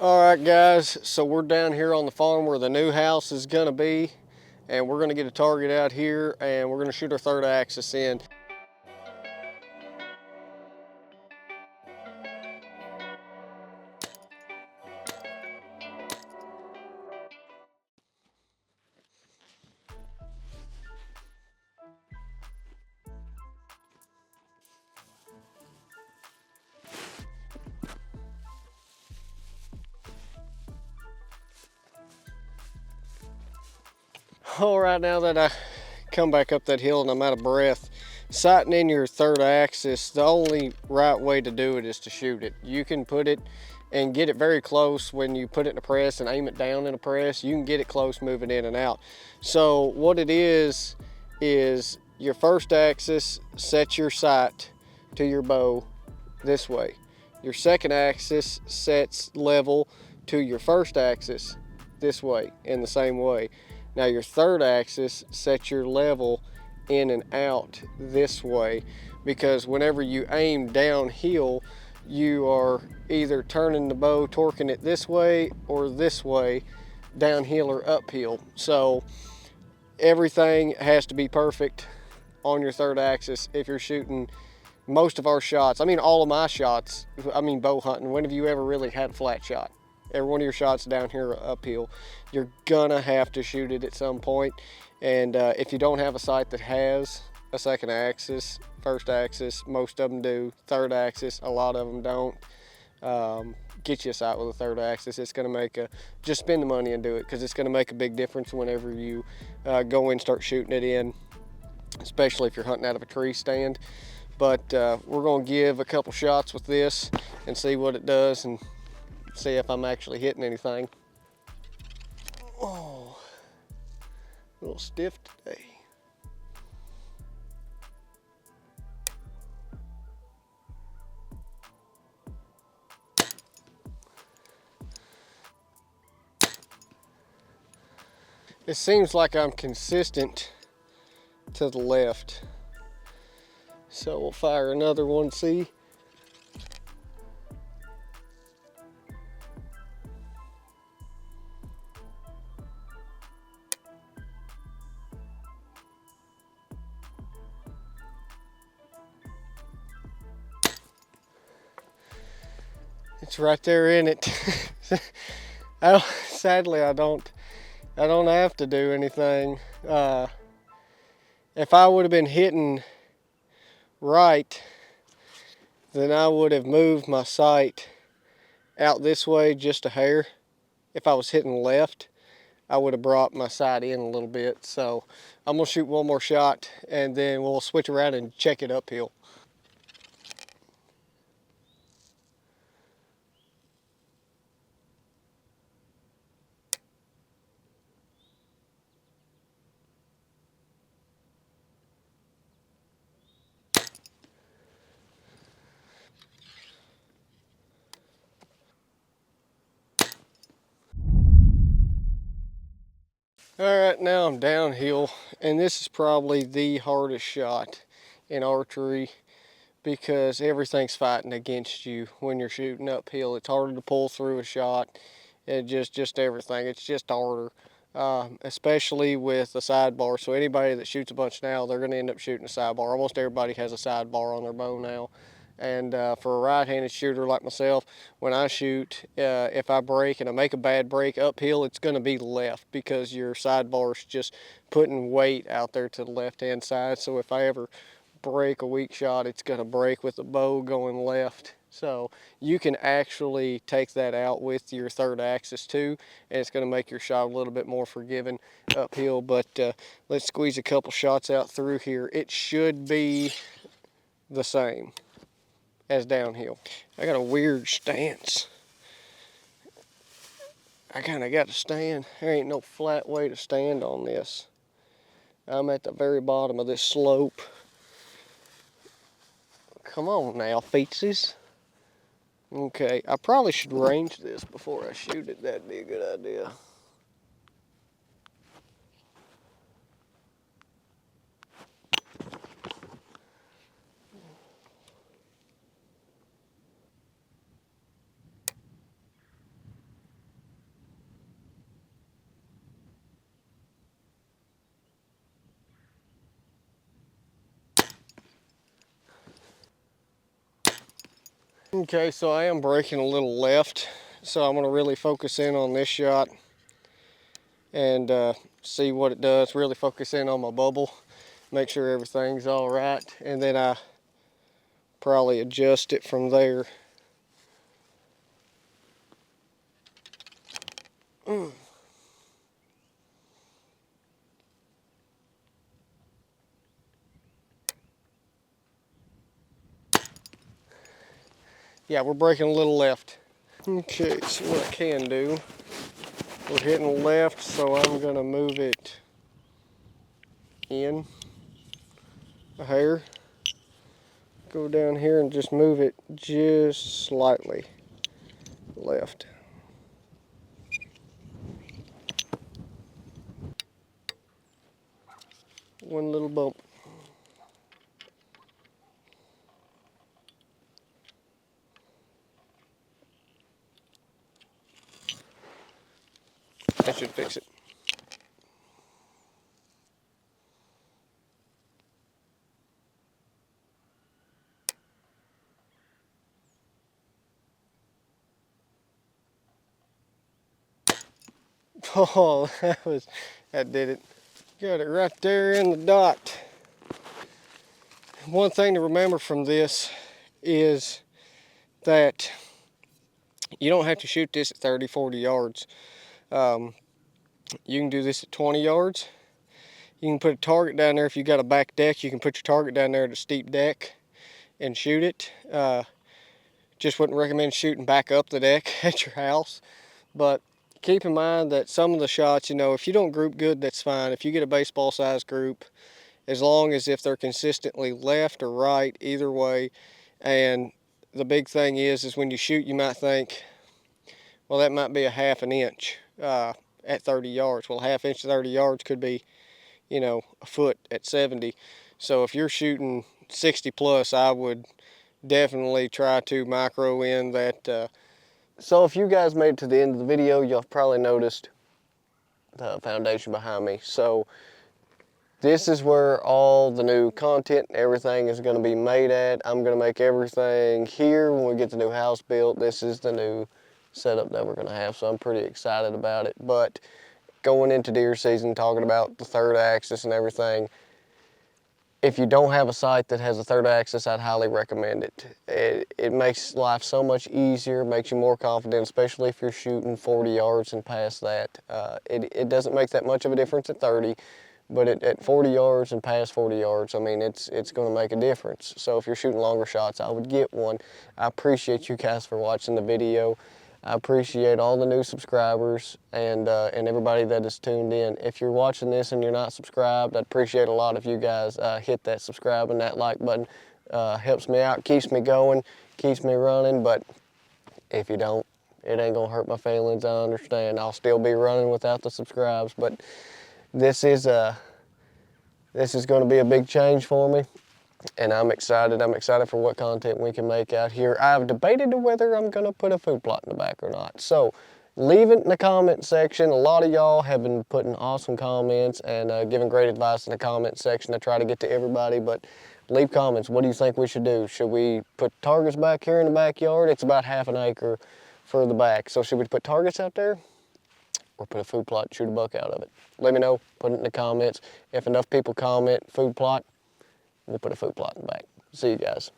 All right, guys, so we're down here on the farm where the new house is gonna be, and we're gonna get a target out here and we're gonna shoot our third axis in. All right, now that I come back up that hill and I'm out of breath, sighting in your third axis, the only right way to do it is to shoot it. You can put it and get it very close when you put it in a press and aim it down in a press. You can get it close moving in and out. So what it is your first axis, set your sight to your bow this way. Your second axis sets level to your first axis this way, in the same way. Now your third axis sets your level in and out this way, because whenever you aim downhill, you are either turning the bow, torquing it this way or this way, downhill or uphill. So everything has to be perfect on your third axis if you're shooting most of our shots. I mean, all of my shots, I mean, bow hunting, when have you ever really had a flat shot? Every one of your shots down here are uphill. You're gonna have to shoot it at some point. And if you don't have a sight that has a second axis, first axis, most of them do. Third axis, a lot of them don't. Get you a sight with a third axis. It's gonna make just spend the money and do it, because it's gonna make a big difference whenever you go in and start shooting it in, especially if you're hunting out of a tree stand. But we're gonna give a couple shots with this and see what it does and see if I'm actually hitting anything. Oh, a little stiff today. It seems like I'm consistent to the left. So we'll fire another one, see. It's right there in it. Sadly, I don't have to do anything. If I would have been hitting right, then I would have moved my sight out this way just a hair. If I was hitting left, I would have brought my sight in a little bit. So I'm gonna shoot one more shot and then we'll switch around and check it uphill. All right, now I'm downhill, and this is probably the hardest shot in archery, because everything's fighting against you when you're shooting uphill. It's harder to pull through a shot. It just everything. It's just harder, especially with the sidebar. So anybody that shoots a bunch now, they're going to end up shooting a sidebar. Almost everybody has a sidebar on their bow now. And for a right-handed shooter like myself, when I shoot, if I break and I make a bad break uphill, it's going to be left, because your sidebar's just putting weight out there to the left-hand side. So if I ever break a weak shot, it's going to break with the bow going left. So you can actually take that out with your third axis too, and it's going to make your shot a little bit more forgiving uphill. But let's squeeze a couple shots out through here. It should be the same as downhill. I got a weird stance. I kind of got to stand. There ain't no flat way to stand on this. I'm at the very bottom of this slope. Come on now, feetsies. Okay, I probably should range this before I shoot it. That'd be a good idea. Okay, so I am breaking a little left, so I'm gonna really focus in on this shot and see what it does. Really focus in on my bubble, make sure everything's all right, and then I probably adjust it from there. Yeah, we're breaking a little left. Okay, so what I can do, we're hitting left, so I'm gonna move it in a hair. Go down here and just move it just slightly left. One little bump. That should fix it. Oh, that did it. Got it right there in the dot. One thing to remember from this is that you don't have to shoot this at 30, 40 yards. You can do this at 20 yards. You can put a target down there. If you got a back deck, you can put your target down there at a steep deck and shoot it. Just wouldn't recommend shooting back up the deck at your house. But keep in mind that some of the shots, you know, if you don't group good, that's fine. If you get a baseball size group, as long as if they're consistently left or right, either way. And the big thing is when you shoot, you might think, well, that might be a half an inch at 30 yards. Well, a half inch to 30 yards could be, you know, a foot at 70. So if you're shooting 60 plus, I would definitely try to micro in that. So if you guys made it to the end of the video, you'll probably noticed the foundation behind me. So this is where all the new content and everything is going to be made at. I'm going to make everything here when we get the new house built. This is the new setup that we're going to have, so I'm pretty excited about it. But going into deer season, talking about the third axis and everything, if you don't have a sight that has a third axis, I'd highly recommend it. It makes life so much easier, makes you more confident, especially if you're shooting 40 yards and past that. It doesn't make that much of a difference at 30, but at 40 yards and past 40 yards, I mean, it's going to make a difference. So if you're shooting longer shots, I would get one. I appreciate you guys for watching the video. I appreciate all the new subscribers and everybody that is tuned in. If you're watching this and you're not subscribed, I'd appreciate a lot if you guys hit that subscribe and that like button. Helps me out, keeps me going, keeps me running. But if you don't, it ain't gonna hurt my feelings. I understand. I'll still be running without the subscribes. But this is going to be a big change for me. And I'm excited. I'm excited for what content we can make out here. I've debated whether I'm going to put a food plot in the back or not. So leave it in the comment section. A lot of y'all have been putting awesome comments and giving great advice in the comment section. I try to get to everybody, but leave comments. What do you think we should do? Should we put targets back here in the backyard? It's about half an acre for the back. So should we put targets out there or put a food plot and shoot a buck out of it? Let me know. Put it in the comments. If enough people comment food plot, we'll put a food plot in the back. See you guys.